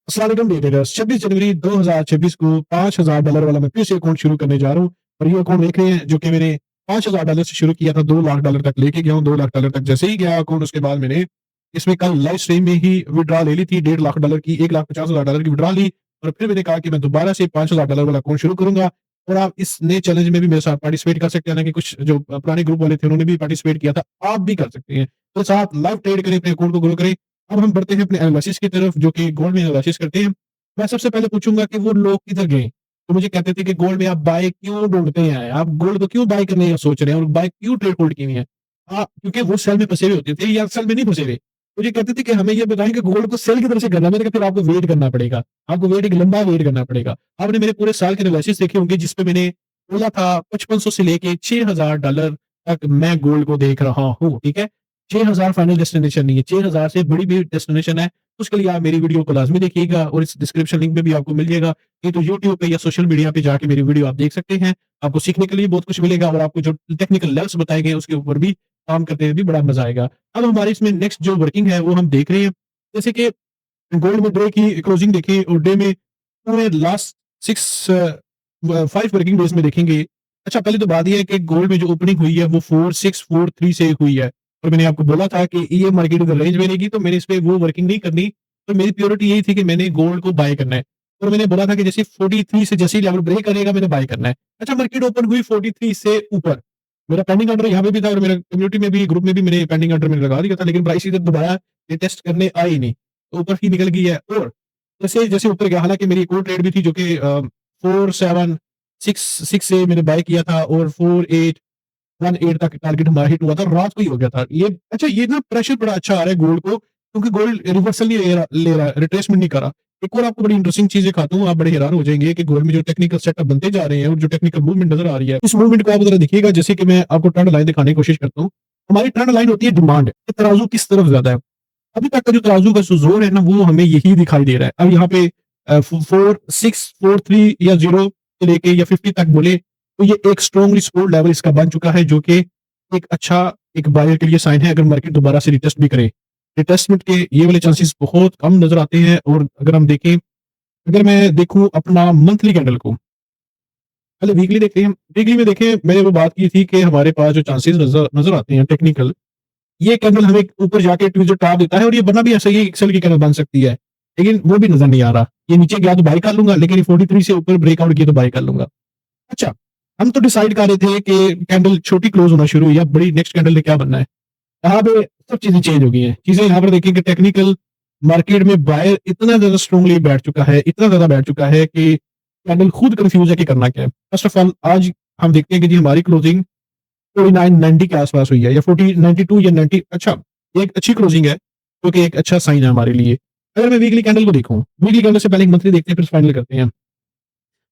अस्सलाम वालेकुम day traders. 26 जनवरी 2026 को $5,000 वाला मैं फिर से अकाउंट शुरू करने जा रहा हूँ और ये अकाउंट देख रहे हैं जो कि मैंने $5,000 से शुरू किया था, $2 लाख तक लेके गया हूँ। $2 लाख तक जैसे ही गया अकाउंट, उसके बाद मैंने इसमें कल लाइव स्ट्रीम में ही विड्रॉ ले ली थी, $1.5 लाख की, $1,50,000 की विड्रॉ ली और फिर मैंने कहा कि मैं दोबारा से $5,000 वाला अकाउंट शुरू करूँगा। और आप इस नए चैलेंज में भी मेरे साथ पार्टिसिपेट कर सकते हैं, ना कि कुछ जो पुराने ग्रुप वाले थे उन्होंने भी पार्टिसिपेट किया था, आप भी कर सकते हैं। तो साथ लाइव ट्रेड करें, अपने अकाउंट को ग्रो करें। अब हम बढ़ते हैं अपने एनालिसिस की तरफ, जो कि गोल्ड में एनालिसिस करते हैं। मैं सबसे पहले पूछूँगा कि वो लोग किधर गए? तो मुझे कहते थे कि गोल्ड में आप बाय क्यों ढूँढते हैं? आप गोल्ड को क्यों बाय करने का सोच रहे हैं और बाय क्यों ट्रेड होल्ड की हुई है? क्योंकि वो सेल में फँसे हुए होते थे या सेल में नहीं फँसे हुए। मुझे कहते थे कि हमें ये बताएँ कि गोल्ड को सेल किधर से करना है? मैंने कहा फिर आपको वेट करना पड़ेगा। आपको वेट, एक लंबा वेट करना पड़ेगा। आपने मेरे पूरे साल के एनालिसिस देखे होंगे जिस पे मैंने बोला था 5500 से लेके $6,000 तक मैं गोल्ड को देख रहा हूँ, ठीक है? 6,000 फाइनल डेस्टिनेशन नहीं है, 6,000 से बड़ी भी डेस्टिनेशन है। उसके लिए आप मेरी वीडियो को लाज़मी देखिएगा और इस डिस्क्रिप्शन लिंक में भी आपको मिल जाएगा। नहीं तो यूट्यूब पे या सोशल मीडिया पे जाके मेरी वीडियो आप देख सकते हैं। आपको सीखने के लिए बहुत कुछ मिलेगा और आपको जो टेक्निकल लेवल्स बताए गए हैं उसके ऊपर भी काम करते हुए भी बड़ा मज़ा आएगा। अब हमारी इसमें नेक्स्ट जो वर्किंग है वो हम देख रहे हैं। जैसे कि गोल्ड में डे की क्लोजिंग देखें और डे में पूरे लास्ट 5 वर्किंग डेज़ में देखेंगे। अच्छा, पहली तो बात ये है कि गोल्ड में जो ओपनिंग हुई है वो 4643 से हुई है और मैंने आपको बोला था कि ये मार्केट अगर रेंज में रहेगी तो मैंने इस पे वो वर्किंग नहीं करनी। तो मेरी प्रायोरिटी यही थी कि मैंने गोल्ड को बाय करना है और मैंने बोला था कि जैसे 43 से जैसे ही लेवल ब्रेक करेगा मैंने बाय करना है। अच्छा, मार्केट ओपन हुई 43 से ऊपर। मेरा पेंडिंग ऑर्डर यहाँ पे भी था और मेरा कम्युनिटी में भी, ग्रुप में भी मैंने पेंडिंग ऑर्डर मैंने लगा दिया था, लेकिन प्राइस इधर दोबारा ये टेस्ट करने आई नहीं। तो ऊपर ही निकल गई है और जैसे ऊपर गया, हालाँकि मेरी एक और ट्रेड भी थी जो कि 4766 से मैंने बाय किया था और 4818 तक टारगेट हमारा हिट हुआ था, रात को ही हो गया था। ये ना प्रेशर बड़ा अच्छा आ रहा है गोल्ड को, क्योंकि गोल्ड रिवर्सल नहीं ले रहा है, रिट्रेसमेंट नहीं कर रहा। एक और आपको बड़ी इंटरेस्टिंग चीज़ दिखाता हूँ, आप बड़े हैरान हो जाएँगे कि गोल्ड में जो टेक्निकल सेटअप बनते जा रहे हैं और जो टेक्निकल मूवमेंट नज़र आ रही है, इस मूवमेंट को आप ज़रा देखिएगा। जैसे कि मैं आपको ट्रेंड लाइन दिखाने की कोशिश करता हूँ। हमारी ट्रेंड लाइन होती है डिमांड, कि तराजू किस तरफ ज़्यादा है। अभी तक का जो तराजू का जो ज़ोर है ना, वो हमें यही दिखाई दे रहा है। अब यहाँ पे 4, 6, 4, 3 या 0 से लेके या 50 तक बोले, तो ये एक स्ट्रॉन्ग सपोर्ट लेवल इसका बन चुका है, जो कि एक अच्छा एक बायर के लिए साइन है अगर मार्केट दोबारा से रिटेस्ट भी करे। रिटेस्टमेंट के ये वाले चांसेस बहुत कम नज़र आते हैं और अगर हम देखें, अगर मैं देखूँ अपना मंथली कैंडल को, पहले वीकली देखते हैं। वीकली में देखें, मैंने वो बात की थी कि हमारे पास जो चांसेस नज़र नज़र आते हैं टेक्निकल, ये कैंडल हमें ऊपर जाके ट्विज़र टॉप देता है और ये बनना भी ऐसा ही है, एक्सेल की कैंडल बन सकती है। लेकिन वो भी नज़र नहीं आ रहा। ये नीचे गया तो बाय कर लूँगा, लेकिन ये 43 से ऊपर ब्रेकआउट किया तो बाय कर लूँगा। अच्छा, हम तो डिसाइड कर रहे थे कि कैंडल छोटी क्लोज़ होना शुरू हुई है, अब बड़ी नेक्स्ट कैंडल ने क्या बनना है। यहाँ पे सब चीज़ें चेंज हो गई हैं। चीज़ें यहाँ पर देखिए कि टेक्निकल मार्केट में बायर इतना ज़्यादा स्ट्रांगली बैठ चुका है, इतना ज़्यादा बैठ चुका है कि कैंडल खुद कन्फ्यूज़ है कि करना क्या है। फर्स्ट ऑफ ऑल आज हम देखते हैं कि जी हमारी क्लोजिंग 4990 के आस-पास हुई है या 4092 या 90। अच्छा, ये एक अच्छी क्लोजिंग है, जो कि एक अच्छा साइन है हमारे लिए। अगर मैं वीकली कैंडल को देखूँ, वीकली कैंडल से पहले एक मंथली देखते हैं, फिर फाइनल करते हैं।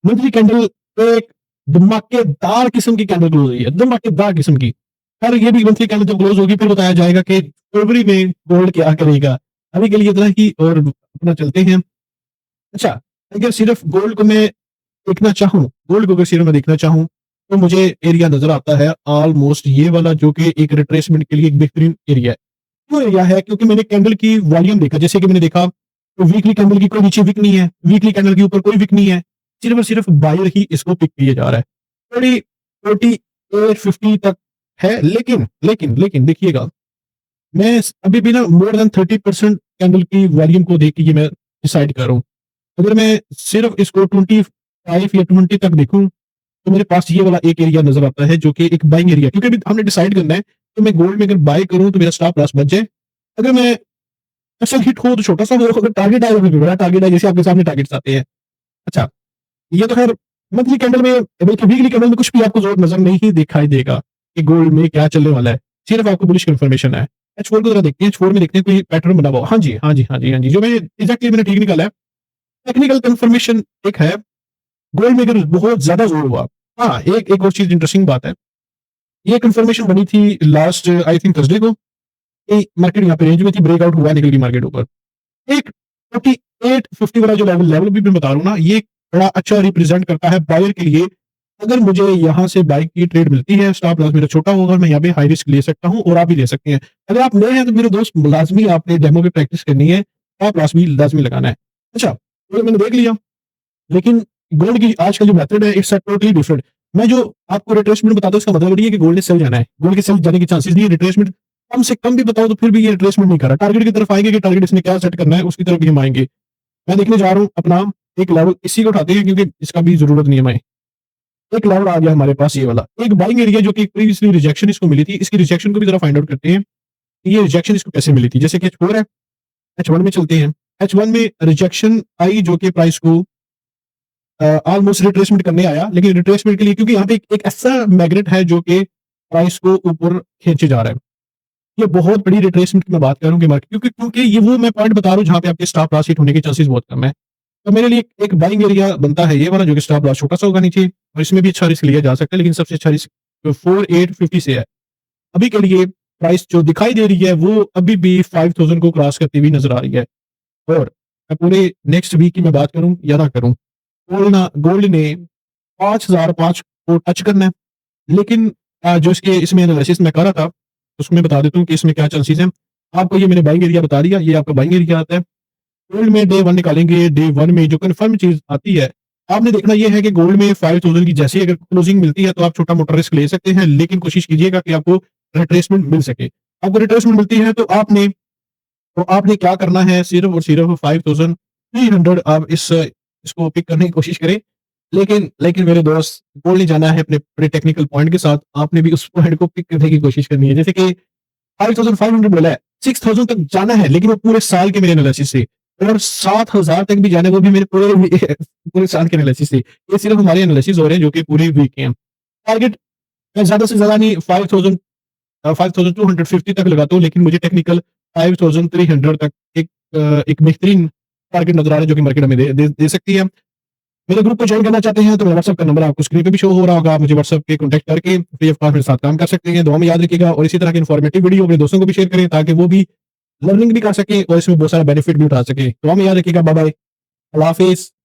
मंथली कैंडल एक धमाकेदार किस्म की कैंडल क्लोज हुई है, धमाकेदार किस्म की। खैर ये भी मंथली कैंडल जब क्लोज होगी फिर बताया जाएगा कि फरवरी में गोल्ड क्या करेगा। अभी के लिए इतना ही और अपना चलते हैं। अच्छा, अगर सिर्फ गोल्ड को मैं देखना चाहूँ, गोल्ड को अगर सिर्फ मैं देखना चाहूँ, तो मुझे एरिया नज़र आता है ऑलमोस्ट ये वाला, जो कि एक रिट्रेसमेंट के लिए एक बेहतरीन एरिया है। क्यों एरिया है? क्योंकि मैंने कैंडल की वॉल्यूम देखा, जैसे कि मैंने देखा तो वीकली कैंडल की कोई नीचे विक नहीं है, वीकली कैंडल के ऊपर कोई विक नहीं है, सिर्फ और सिर्फ बायर ही इसको पिक किया जा रहा है। 4850 तक है, लेकिन देखिएगा, मैं अभी भी ना मोर देन 30% कैंडल की वॉल्यूम को देख के ये मैं डिसाइड कर रहा हूँ। अगर मैं सिर्फ इसको 25 या 20 तक देखूँ, तो मेरे पास ये वाला एक एरिया नज़र आता है, जो कि एक बाइंग एरिया, क्योंकि अभी हमने डिसाइड करना है कि मैं गोल्ड में अगर बाय करूँ तो मेरा स्टॉप लॉस बच जाए। अगर मैं असल हिट हो तो छोटा-सा हो, अगर टारगेट आए तो फिर बड़ा टारगेट आए, जैसे आपके सामने टारगेट्स आते हैं। अच्छा, ये तो खैर मंथली कैंडल में, बल्कि वीकली कैंडल में कुछ भी आपको ज़रूरत नज़र नहीं दिखाई देगा कि गोल्ड में क्या चलने वाला है। सिर्फ आपको बुलिश कन्फर्मेशन है। H4 को ज़रा देखते हैं, H4 में देखते हैं कोई पैटर्न बना हुआ हो। हाँ जी, हाँ जी, हाँ जी, हाँ जी, जो मैंने एग्ज़ैक्टली मैंने ठीक निकाला है। टेक्निकल कन्फर्मेशन एक है, गोल्ड में अगर बहुत ज़्यादा ज़ोर हुआ। हाँ, एक एक और चीज़ इंटरेस्टिंग बात है। ये कन्फर्मेशन बनी थी लास्ट आई थिंक थर्सडे को, कि मार्केट यहाँ पे रेंज में थी, ब्रेकआउट हुआ, निकल गई मार्केट ऊपर। एक 4850 वाला जो लेवल लेवल भी मैं बता रहा हूँ ना, ये बड़ा अच्छा रिप्रेजेंट करता है बायर के लिए। अगर मुझे यहाँ से बाय की ट्रेड मिलती है, स्टॉप लॉस मेरा छोटा होगा, मैं यहाँ पे हाई रिस्क ले सकता हूँ और आप भी ले सकते हैं। अगर आप नए हैं तो मेरे दोस्त, लाज़मी आपने डेमो पे प्रैक्टिस करनी है, स्टॉप लॉस भी लाज़मी लगाना है। अच्छा, तो मैंने देख लिया, लेकिन गोल्ड की आज का जो मेथड है इट्स अ टोटली डिफरेंट। मैं जो आपको रिट्रेसमेंट बताता हूँ उसका मतलब नहीं है कि गोल्ड ने सेल जाना है। गोल्ड के सेल जाने के चांसेस नहीं है। रिट्रेसमेंट कम से कम भी बताओ तो फिर भी ये रिट्रेसमेंट नहीं कर रहा। टारगेट की तरफ आएँगे कि टारगेट इसने क्या सेट करना है उसकी तरफ भी हम आएँगे। मैं देखने जा रहा हूँ अपना एक लेवल इसी को उठाते हैं क्योंकि इसका भी ज़रूरत नहीं है हमें। एक लेवल आ गया हमारे पास ये वाला। एक बाइंग एरिया जो कि प्रीवियसली रिजेक्शन इसको मिली थी, इसकी रिजेक्शन को भी ज़रा फाइंड आउट करते हैं कि ये रिजेक्शन इसको कैसे मिली थी। जैसे कि H4 है, H1 में चलते हैं। H1 में रिजेक्शन आई जो कि प्राइस को ऑलमोस्ट रिट्रेसमेंट करने आया, लेकिन रिट्रेसमेंट के लिए क्योंकि यहाँ पे एक ऐसा मैग्नेट है जो कि प्राइस को ऊपर खींचे जा रहा है। ये बहुत बड़ी रिट्रेसमेंट की मैं बात कर रहा हूँ कि मार्केट क्योंकि क्योंकि ये वो मैं पॉइंट बता रहा हूँ जहाँ पे आपके स्टॉप लॉस हिट होने के चांसेस बहुत कम है। तो मेरे लिए एक बाइंग एरिया बनता है ये वाला जो कि स्टॉप लॉस छोटा सा होगा नीचे और इसमें भी अच्छा रिस्क लिया जा सकता है, लेकिन सबसे अच्छा रिस्क 4850 से है। अभी के लिए प्राइस जो दिखाई दे रही है वो अभी भी 5000 को क्रॉस करती हुई नजर आ रही है। और मैं पूरे नेक्स्ट वीक की मैं बात करूँ या ना करूँ, गोल्ड ने 5005 को टच करना है, लेकिन जो इसके इसमें एनालिसिस मैं कर रहा था, उसमें बता देता हूँ कि इसमें क्या चांसेस हैं। आपको ये मैंने बाइंग एरिया बता दिया, ये आपका बाइंग एरिया आता है। गोल्ड में डे 1 निकालेंगे, डे 1 में जो कन्फर्म चीज़ आती है, आपने देखना ये है कि गोल्ड में 5000 की जैसे ही अगर क्लोजिंग मिलती है तो आप छोटा-मोटा रिस्क ले सकते हैं, लेकिन कोशिश कीजिएगा कि आपको रिट्रेसमेंट मिल सके। आपको रिट्रेसमेंट मिलती है तो आपने क्या करना है सिर्फ़ और सिर्फ़ 5300 आप इसको पिक करने की कोशिश करें। लेकिन लेकिन मेरे दोस्त गोल्ड नहीं जाना है अपने बड़े टेक्निकल पॉइंट के साथ, आपने भी उस पॉइंट को पिक करने की कोशिश करनी है। जैसे कि 5500 बोला है, 6000 तक जाना है लेकिन वो पूरे साल के मेरे एनालिसिस से और 7000 तक भी जाना है वो भी मेरे पूरे पूरे साल के एनालिसिस से। ये सिर्फ़ हमारे एनालिसिस हो रहे हैं जो कि पूरे वीक के हैं। टारगेट मैं ज़्यादा से ज़्यादा नहीं 5250 तक लगाता हूँ, लेकिन मुझे टेक्निकल 5300 तक एक बेहतरीन टारगेट नज़र आ रहा है जो कि मार्केट हमें दे सकती है। मेरे ग्रुप को जॉइन करना चाहते हैं तो मेरा व्हाट्सएप का नंबर आपको स्क्रीन पे भी शो हो रहा होगा। आप मुझे व्हाट्सएप पे कॉन्टैक्ट करके फ्री ऑफ कॉस्ट मेरे साथ काम कर सकते हैं। दुआ में याद रखिएगा और इसी तरह की इन्फॉर्मेटिव वीडियो अपने दोस्तों को भी शेयर करें ताकि वो भी लर्निंग भी कर सकें और इसमें बहुत सारा बेनिफिट भी उठा सकें। दुआ में याद रखिएगा। Bye bye. अल्लाह हाफ़िज़।